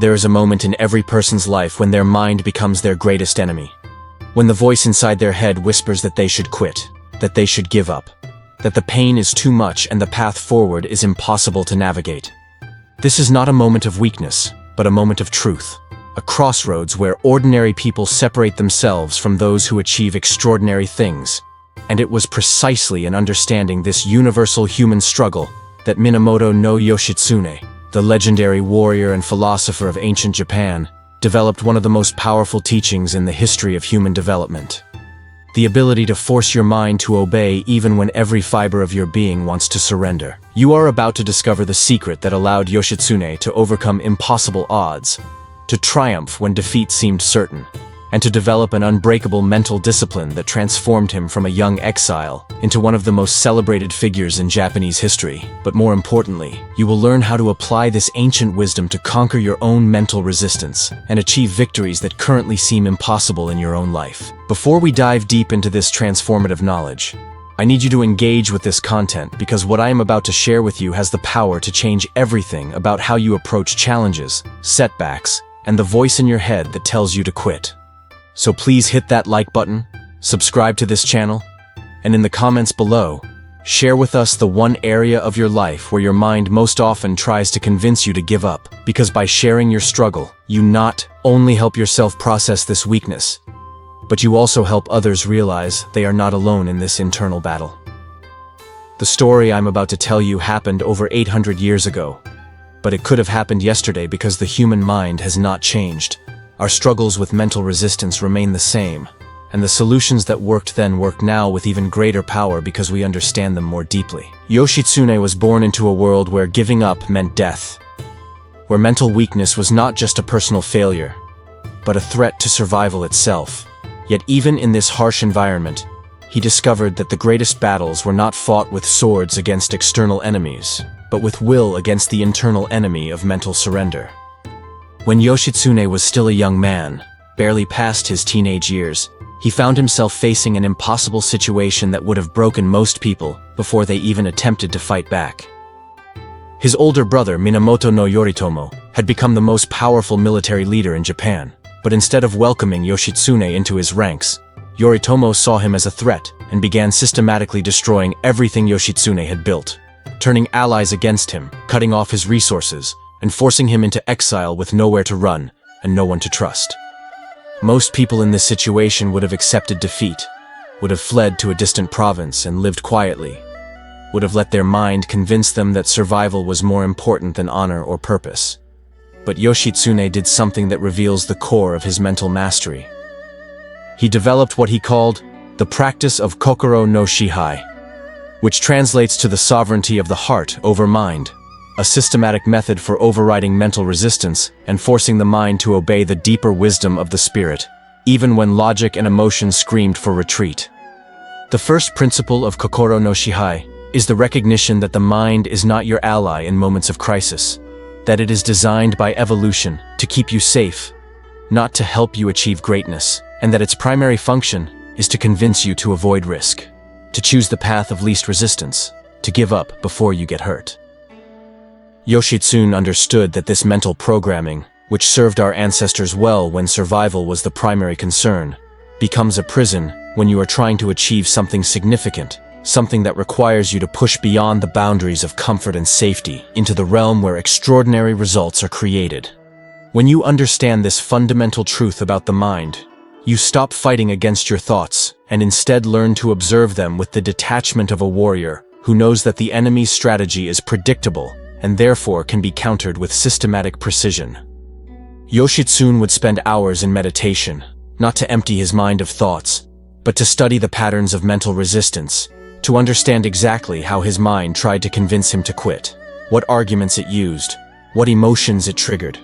There is a moment in every person's life when their mind becomes their greatest enemy. When the voice inside their head whispers that they should quit, that they should give up, that the pain is too much and the path forward is impossible to navigate. This is not a moment of weakness, but a moment of truth, a crossroads where ordinary people separate themselves from those who achieve extraordinary things. And it was precisely in understanding this universal human struggle that Minamoto no Yoshitsune, the legendary warrior and philosopher of ancient Japan, developed one of the most powerful teachings in the history of human development. The ability to force your mind to obey even when every fiber of your being wants to surrender. You are about to discover the secret that allowed Yoshitsune to overcome impossible odds, to triumph when defeat seemed certain, and to develop an unbreakable mental discipline that transformed him from a young exile into one of the most celebrated figures in Japanese history. But more importantly, you will learn how to apply this ancient wisdom to conquer your own mental resistance and achieve victories that currently seem impossible in your own life. Before we dive deep into this transformative knowledge, I need you to engage with this content because what I am about to share with you has the power to change everything about how you approach challenges, setbacks, and the voice in your head that tells you to quit. So please hit that like button, subscribe to this channel, and in the comments below, share with us the one area of your life where your mind most often tries to convince you to give up, because by sharing your struggle, you not only help yourself process this weakness, but you also help others realize they are not alone in this internal battle. The story I'm about to tell you happened over 800 years ago, but it could have happened yesterday because the human mind has not changed. Our struggles with mental resistance remain the same, and the solutions that worked then work now with even greater power because we understand them more deeply. Yoshitsune was born into a world where giving up meant death, where mental weakness was not just a personal failure, but a threat to survival itself. Yet even in this harsh environment, he discovered that the greatest battles were not fought with swords against external enemies, but with will against the internal enemy of mental surrender. When Yoshitsune was still a young man, barely past his teenage years, he found himself facing an impossible situation that would have broken most people before they even attempted to fight back. His older brother, Minamoto no Yoritomo, had become the most powerful military leader in Japan, but instead of welcoming Yoshitsune into his ranks, Yoritomo saw him as a threat and began systematically destroying everything Yoshitsune had built, turning allies against him, cutting off his resources, and forcing him into exile with nowhere to run and no one to trust. Most people in this situation would have accepted defeat, would have fled to a distant province and lived quietly, would have let their mind convince them that survival was more important than honor or purpose. But Yoshitsune did something that reveals the core of his mental mastery. He developed what he called the practice of kokoro no shihai, which translates to the sovereignty of the heart over mind, a systematic method for overriding mental resistance and forcing the mind to obey the deeper wisdom of the spirit, even when logic and emotion screamed for retreat. The first principle of kokoro no shihai is the recognition that the mind is not your ally in moments of crisis, that it is designed by evolution to keep you safe, not to help you achieve greatness, and that its primary function is to convince you to avoid risk, to choose the path of least resistance, to give up before you get hurt. Yoshitsune understood that this mental programming, which served our ancestors well when survival was the primary concern, becomes a prison when you are trying to achieve something significant, something that requires you to push beyond the boundaries of comfort and safety into the realm where extraordinary results are created. When you understand this fundamental truth about the mind, you stop fighting against your thoughts and instead learn to observe them with the detachment of a warrior who knows that the enemy's strategy is predictable and therefore can be countered with systematic precision. Yoshitsune would spend hours in meditation, not to empty his mind of thoughts, but to study the patterns of mental resistance, to understand exactly how his mind tried to convince him to quit, what arguments it used, what emotions it triggered,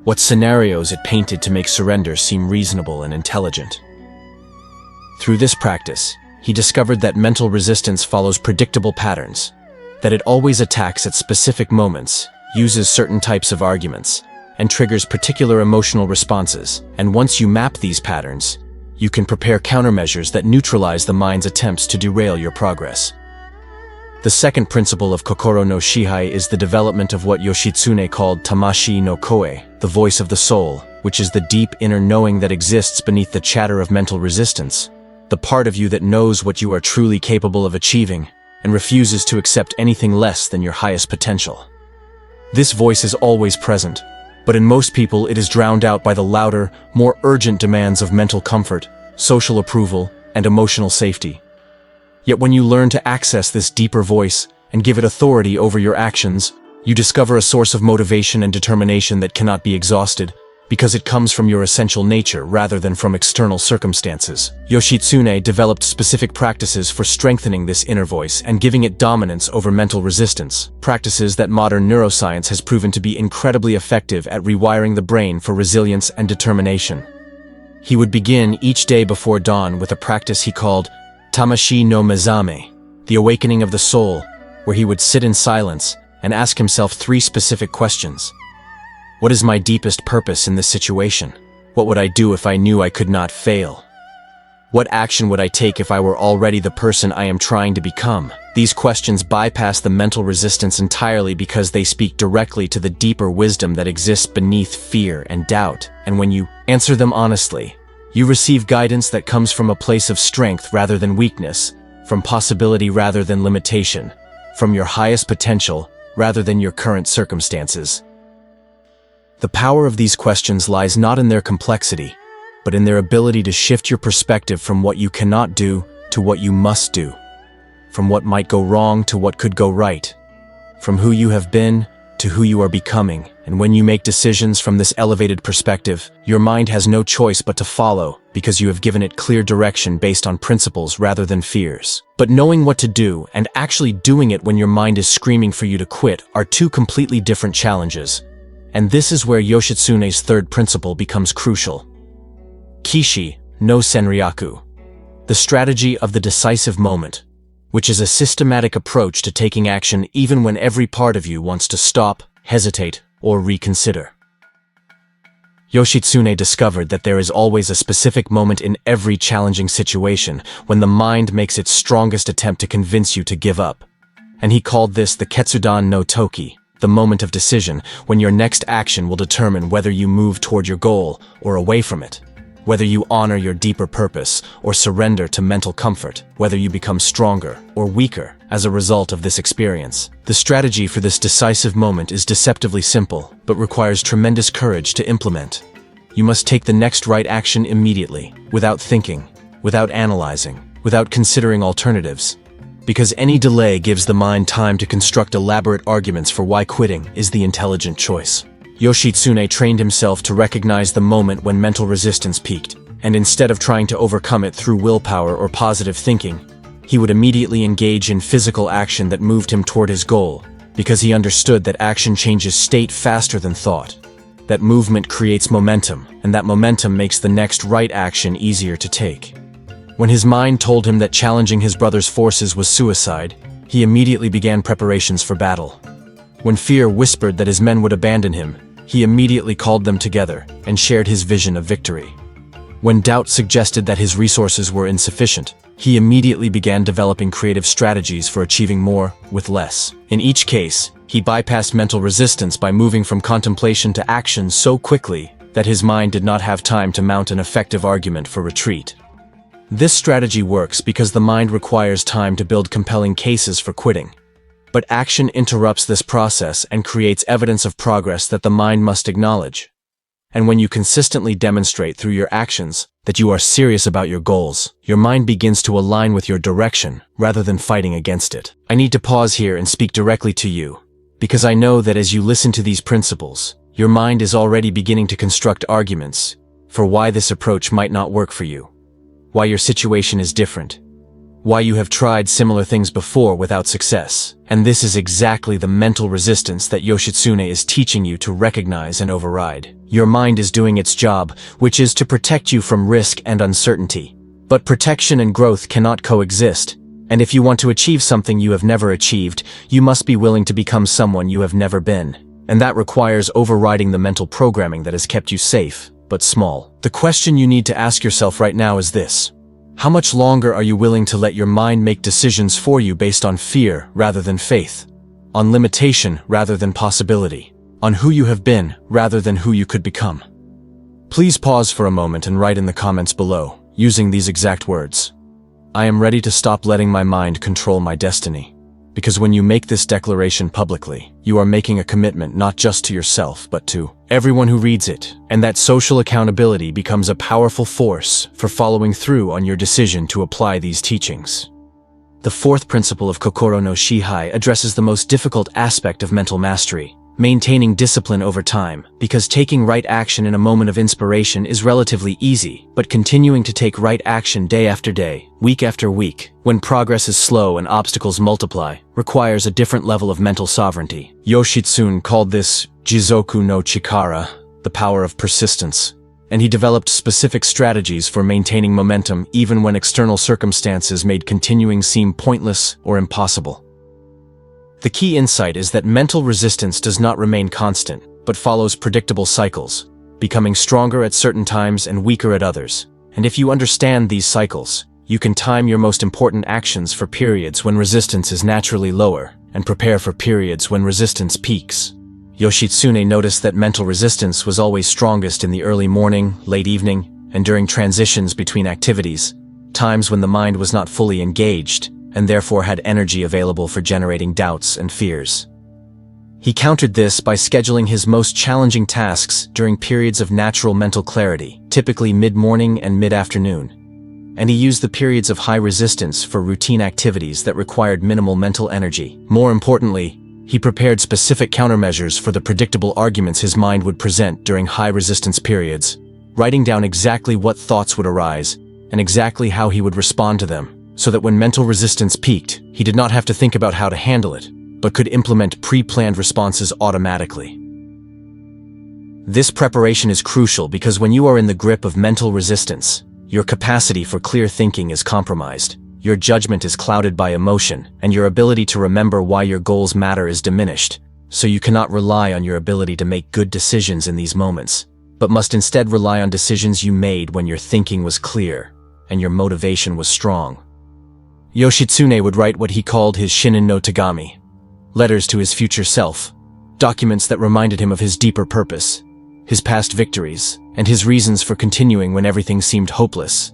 what scenarios it painted to make surrender seem reasonable and intelligent. Through this practice, he discovered that mental resistance follows predictable patterns, that it always attacks at specific moments, uses certain types of arguments, and triggers particular emotional responses. And once you map these patterns, you can prepare countermeasures that neutralize the mind's attempts to derail your progress. The second principle of Kokoro no Shihai is the development of what Yoshitsune called Tamashi no Koe, the voice of the soul, which is the deep inner knowing that exists beneath the chatter of mental resistance, the part of you that knows what you are truly capable of achieving and refuses to accept anything less than your highest potential. This voice is always present, but in most people it is drowned out by the louder, more urgent demands of mental comfort, social approval, and emotional safety. Yet when you learn to access this deeper voice and give it authority over your actions, you discover a source of motivation and determination that cannot be exhausted, because it comes from your essential nature rather than from external circumstances. Yoshitsune developed specific practices for strengthening this inner voice and giving it dominance over mental resistance, practices that modern neuroscience has proven to be incredibly effective at rewiring the brain for resilience and determination. He would begin each day before dawn with a practice he called Tamashi no Mezame, the awakening of the soul, where he would sit in silence and ask himself 3 specific questions. What is my deepest purpose in this situation? What would I do if I knew I could not fail? What action would I take if I were already the person I am trying to become? These questions bypass the mental resistance entirely because they speak directly to the deeper wisdom that exists beneath fear and doubt, and when you answer them honestly, you receive guidance that comes from a place of strength rather than weakness, from possibility rather than limitation, from your highest potential rather than your current circumstances. The power of these questions lies not in their complexity, but in their ability to shift your perspective from what you cannot do to what you must do, from what might go wrong to what could go right, from who you have been to who you are becoming. And when you make decisions from this elevated perspective, your mind has no choice but to follow because you have given it clear direction based on principles rather than fears. But knowing what to do and actually doing it when your mind is screaming for you to quit are 2 completely different challenges. And this is where Yoshitsune's third principle becomes crucial. Kishi no Senryaku, the strategy of the decisive moment, which is a systematic approach to taking action even when every part of you wants to stop, hesitate, or reconsider. Yoshitsune discovered that there is always a specific moment in every challenging situation when the mind makes its strongest attempt to convince you to give up. And he called this the Ketsudan no Toki, the moment of decision when your next action will determine whether you move toward your goal or away from it, whether you honor your deeper purpose or surrender to mental comfort, whether you become stronger or weaker as a result of this experience. The strategy for this decisive moment is deceptively simple, but requires tremendous courage to implement. You must take the next right action immediately, without thinking, without analyzing, without considering alternatives, because any delay gives the mind time to construct elaborate arguments for why quitting is the intelligent choice. Yoshitsune trained himself to recognize the moment when mental resistance peaked, and instead of trying to overcome it through willpower or positive thinking, he would immediately engage in physical action that moved him toward his goal, because he understood that action changes state faster than thought, that movement creates momentum, and that momentum makes the next right action easier to take. When his mind told him that challenging his brother's forces was suicide, he immediately began preparations for battle. When fear whispered that his men would abandon him, he immediately called them together and shared his vision of victory. When doubt suggested that his resources were insufficient, he immediately began developing creative strategies for achieving more with less. In each case, he bypassed mental resistance by moving from contemplation to action so quickly that his mind did not have time to mount an effective argument for retreat. This strategy works because the mind requires time to build compelling cases for quitting. But action interrupts this process and creates evidence of progress that the mind must acknowledge. And when you consistently demonstrate through your actions that you are serious about your goals, your mind begins to align with your direction rather than fighting against it. I need to pause here and speak directly to you, because I know that as you listen to these principles, your mind is already beginning to construct arguments for why this approach might not work for you, why your situation is different, why you have tried similar things before without success. And this is exactly the mental resistance that Yoshitsune is teaching you to recognize and override. Your mind is doing its job, which is to protect you from risk and uncertainty. But protection and growth cannot coexist. And if you want to achieve something you have never achieved, you must be willing to become someone you have never been. And that requires overriding the mental programming that has kept you safe, but small. The question you need to ask yourself right now is this: How much longer are you willing to let your mind make decisions for you based on fear rather than faith, on limitation rather than possibility, on who you have been rather than who you could become? Please pause for a moment and write in the comments below, using these exact words. I am ready to stop letting my mind control my destiny. Because when you make this declaration publicly, you are making a commitment not just to yourself, but to everyone who reads it, and that social accountability becomes a powerful force for following through on your decision to apply these teachings. The fourth principle of Kokoro no Shihai addresses the most difficult aspect of mental mastery, maintaining discipline over time, because taking right action in a moment of inspiration is relatively easy, but continuing to take right action day after day, week after week, when progress is slow and obstacles multiply, requires a different level of mental sovereignty. Yoshitsune called this Jizoku no Chikara, the power of persistence, and he developed specific strategies for maintaining momentum even when external circumstances made continuing seem pointless or impossible. The key insight is that mental resistance does not remain constant, but follows predictable cycles, becoming stronger at certain times and weaker at others. And if you understand these cycles, you can time your most important actions for periods when resistance is naturally lower, and prepare for periods when resistance peaks. Yoshitsune noticed that mental resistance was always strongest in the early morning, late evening, and during transitions between activities, times when the mind was not fully engaged, and therefore had energy available for generating doubts and fears. He countered this by scheduling his most challenging tasks during periods of natural mental clarity, typically mid-morning and mid-afternoon. And he used the periods of high resistance for routine activities that required minimal mental energy. More importantly, he prepared specific countermeasures for the predictable arguments his mind would present during high-resistance periods, writing down exactly what thoughts would arise and exactly how he would respond to them, so that when mental resistance peaked, he did not have to think about how to handle it, but could implement pre-planned responses automatically. This preparation is crucial because when you are in the grip of mental resistance, your capacity for clear thinking is compromised, your judgment is clouded by emotion, and your ability to remember why your goals matter is diminished, so you cannot rely on your ability to make good decisions in these moments, but must instead rely on decisions you made when your thinking was clear and your motivation was strong. Yoshitsune would write what he called his Shinin no Tagami, letters to his future self, documents that reminded him of his deeper purpose, his past victories, and his reasons for continuing when everything seemed hopeless.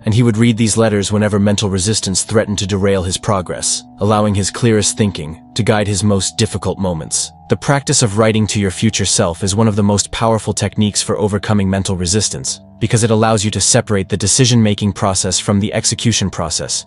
And he would read these letters whenever mental resistance threatened to derail his progress, allowing his clearest thinking to guide his most difficult moments. The practice of writing to your future self is one of the most powerful techniques for overcoming mental resistance, because it allows you to separate the decision-making process from the execution process,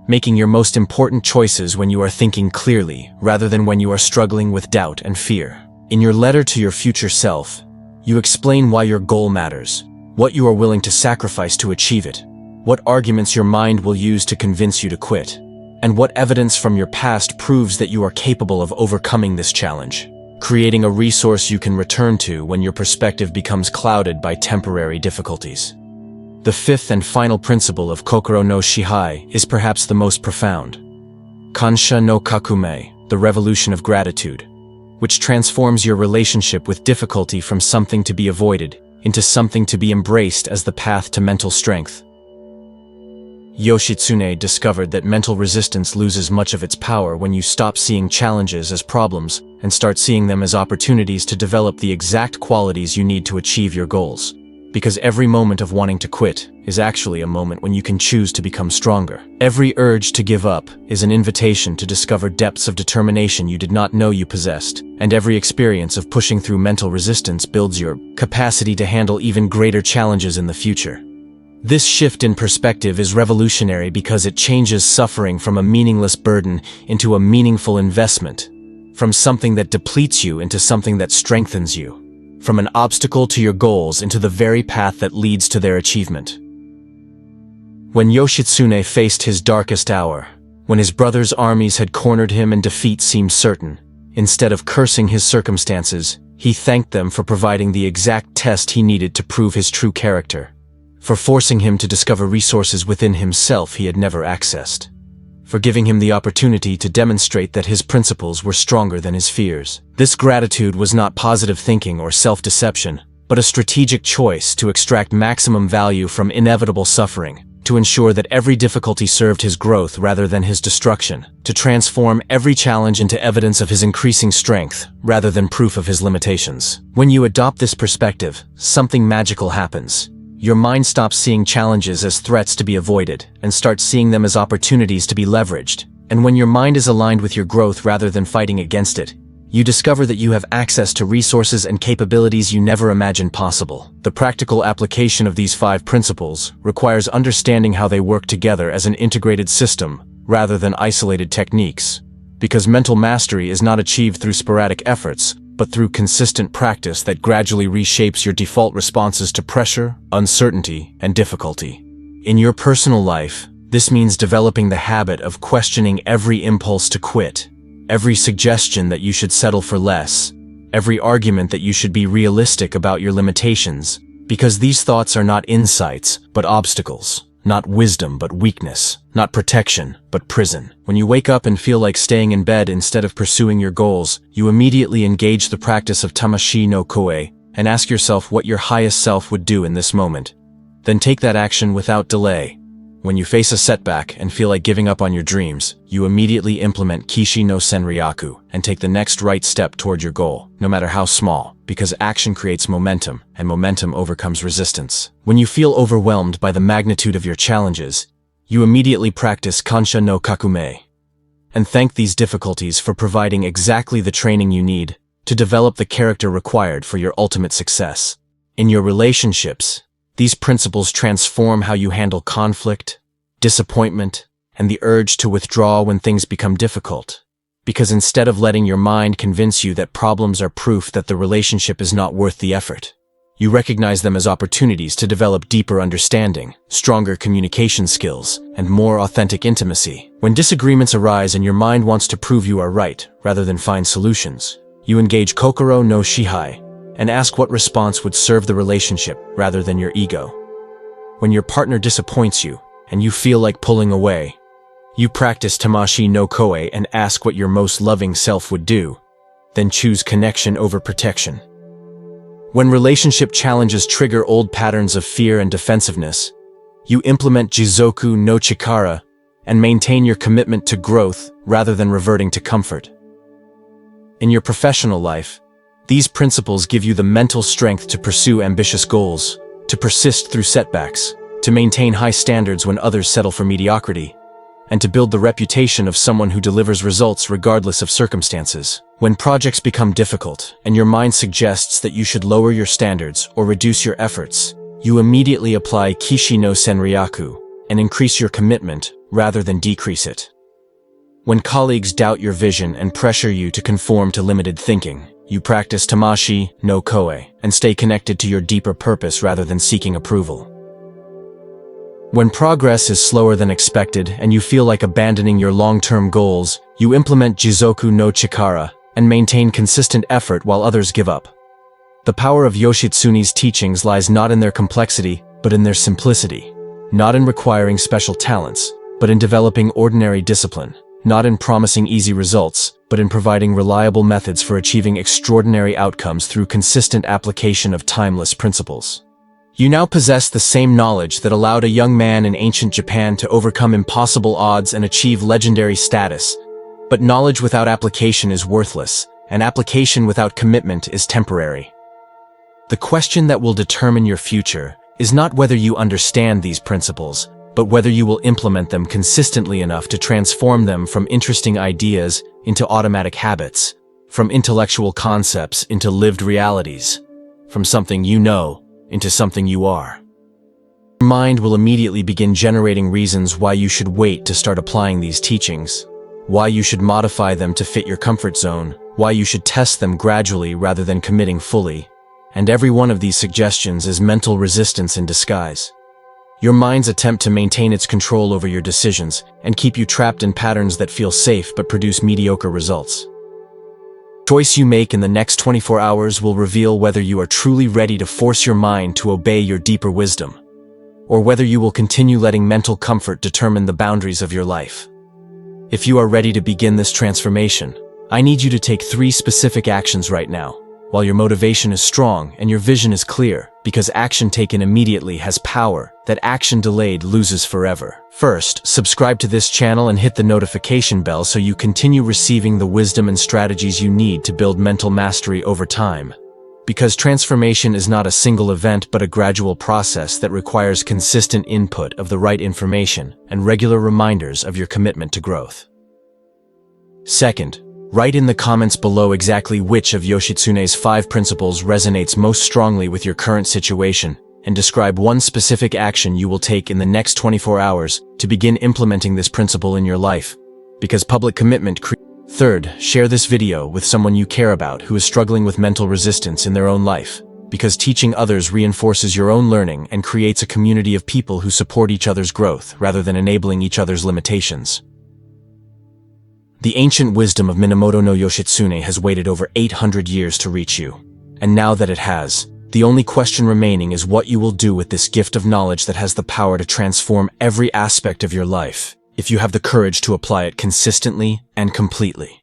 making your most important choices when you are thinking clearly rather than when you are struggling with doubt and fear. In your letter to your future self, you explain why your goal matters, what you are willing to sacrifice to achieve it, what arguments your mind will use to convince you to quit, and what evidence from your past proves that you are capable of overcoming this challenge, creating a resource you can return to when your perspective becomes clouded by temporary difficulties. The fifth and final principle of Kokoro no Shihai is perhaps the most profound. Kansha no Kakume, the revolution of gratitude, which transforms your relationship with difficulty from something to be avoided into something to be embraced as the path to mental strength. Yoshitsune discovered that mental resistance loses much of its power when you stop seeing challenges as problems and start seeing them as opportunities to develop the exact qualities you need to achieve your goals. Because every moment of wanting to quit is actually a moment when you can choose to become stronger. Every urge to give up is an invitation to discover depths of determination you did not know you possessed, and every experience of pushing through mental resistance builds your capacity to handle even greater challenges in the future. This shift in perspective is revolutionary because it changes suffering from a meaningless burden into a meaningful investment, from something that depletes you into something that strengthens you, from an obstacle to your goals into the very path that leads to their achievement. When Yoshitsune faced his darkest hour, when his brother's armies had cornered him and defeat seemed certain, instead of cursing his circumstances, he thanked them for providing the exact test he needed to prove his true character, for forcing him to discover resources within himself he had never accessed, for giving him the opportunity to demonstrate that his principles were stronger than his fears. This gratitude was not positive thinking or self-deception, but a strategic choice to extract maximum value from inevitable suffering, to ensure that every difficulty served his growth rather than his destruction, to transform every challenge into evidence of his increasing strength rather than proof of his limitations. When you adopt this perspective, something magical happens. Your mind stops seeing challenges as threats to be avoided and starts seeing them as opportunities to be leveraged. And when your mind is aligned with your growth rather than fighting against it, you discover that you have access to resources and capabilities you never imagined possible. The practical application of these 5 principles requires understanding how they work together as an integrated system rather than isolated techniques, because mental mastery is not achieved through sporadic efforts, but through consistent practice that gradually reshapes your default responses to pressure, uncertainty, and difficulty. In your personal life, this means developing the habit of questioning every impulse to quit, every suggestion that you should settle for less, every argument that you should be realistic about your limitations, because these thoughts are not insights, but obstacles, not wisdom, but weakness, not protection, but prison. When you wake up and feel like staying in bed instead of pursuing your goals, you immediately engage the practice of Tamashi no Koe and ask yourself what your highest self would do in this moment. Then take that action without delay. When you face a setback and feel like giving up on your dreams, you immediately implement Kishi no Senryaku and take the next right step toward your goal, no matter how small, because action creates momentum, and momentum overcomes resistance. When you feel overwhelmed by the magnitude of your challenges, you immediately practice Kansha no Kakume and thank these difficulties for providing exactly the training you need to develop the character required for your ultimate success. In your relationships, these principles transform how you handle conflict, disappointment, and the urge to withdraw when things become difficult. Because instead of letting your mind convince you that problems are proof that the relationship is not worth the effort, you recognize them as opportunities to develop deeper understanding, stronger communication skills, and more authentic intimacy. When disagreements arise and your mind wants to prove you are right rather than find solutions, you engage Kokoro no Shihai and ask what response would serve the relationship rather than your ego. When your partner disappoints you and you feel like pulling away, you practice Tamashi no Koe and ask what your most loving self would do, then choose connection over protection. When relationship challenges trigger old patterns of fear and defensiveness, you implement Jizoku no Chikara and maintain your commitment to growth rather than reverting to comfort. In your professional life, these principles give you the mental strength to pursue ambitious goals, to persist through setbacks, to maintain high standards when others settle for mediocrity, and to build the reputation of someone who delivers results regardless of circumstances. When projects become difficult and your mind suggests that you should lower your standards or reduce your efforts, you immediately apply Kishi no Senryaku and increase your commitment rather than decrease it. When colleagues doubt your vision and pressure you to conform to limited thinking, you practice Tamashi no Koe and stay connected to your deeper purpose rather than seeking approval. When progress is slower than expected and you feel like abandoning your long-term goals, you implement Jizoku no Chikara and maintain consistent effort while others give up. The power of Yoshitsune's teachings lies not in their complexity, but in their simplicity, not in requiring special talents, but in developing ordinary discipline, not in promising easy results, but in providing reliable methods for achieving extraordinary outcomes through consistent application of timeless principles. You now possess the same knowledge that allowed a young man in ancient Japan to overcome impossible odds and achieve legendary status. But knowledge without application is worthless, and application without commitment is temporary. The question that will determine your future is not whether you understand these principles, but whether you will implement them consistently enough to transform them from interesting ideas into automatic habits, from intellectual concepts into lived realities, from something you know into something you are. Your mind will immediately begin generating reasons why you should wait to start applying these teachings, why you should modify them to fit your comfort zone, why you should test them gradually rather than committing fully, and every one of these suggestions is mental resistance in disguise. Your mind's attempt to maintain its control over your decisions and keep you trapped in patterns that feel safe but produce mediocre results. The choice you make in the next 24 hours will reveal whether you are truly ready to force your mind to obey your deeper wisdom, or whether you will continue letting mental comfort determine the boundaries of your life. If you are ready to begin this transformation, I need you to take 3 specific actions right now. While your motivation is strong and your vision is clear, Because action taken immediately has power that action delayed loses forever. First, subscribe to this channel and hit the notification bell so you continue receiving the wisdom and strategies you need to build mental mastery over time. Because transformation is not a single event but a gradual process that requires consistent input of the right information and regular reminders of your commitment to growth. Second, write in the comments below exactly which of Yoshitsune's 5 principles resonates most strongly with your current situation, and describe one specific action you will take in the next 24 hours to begin implementing this principle in your life. Because public commitment. Third, share this video with someone you care about who is struggling with mental resistance in their own life. Because teaching others reinforces your own learning and creates a community of people who support each other's growth rather than enabling each other's limitations. The ancient wisdom of Minamoto no Yoshitsune has waited over 800 years to reach you. And now that it has, the only question remaining is what you will do with this gift of knowledge that has the power to transform every aspect of your life, if you have the courage to apply it consistently and completely.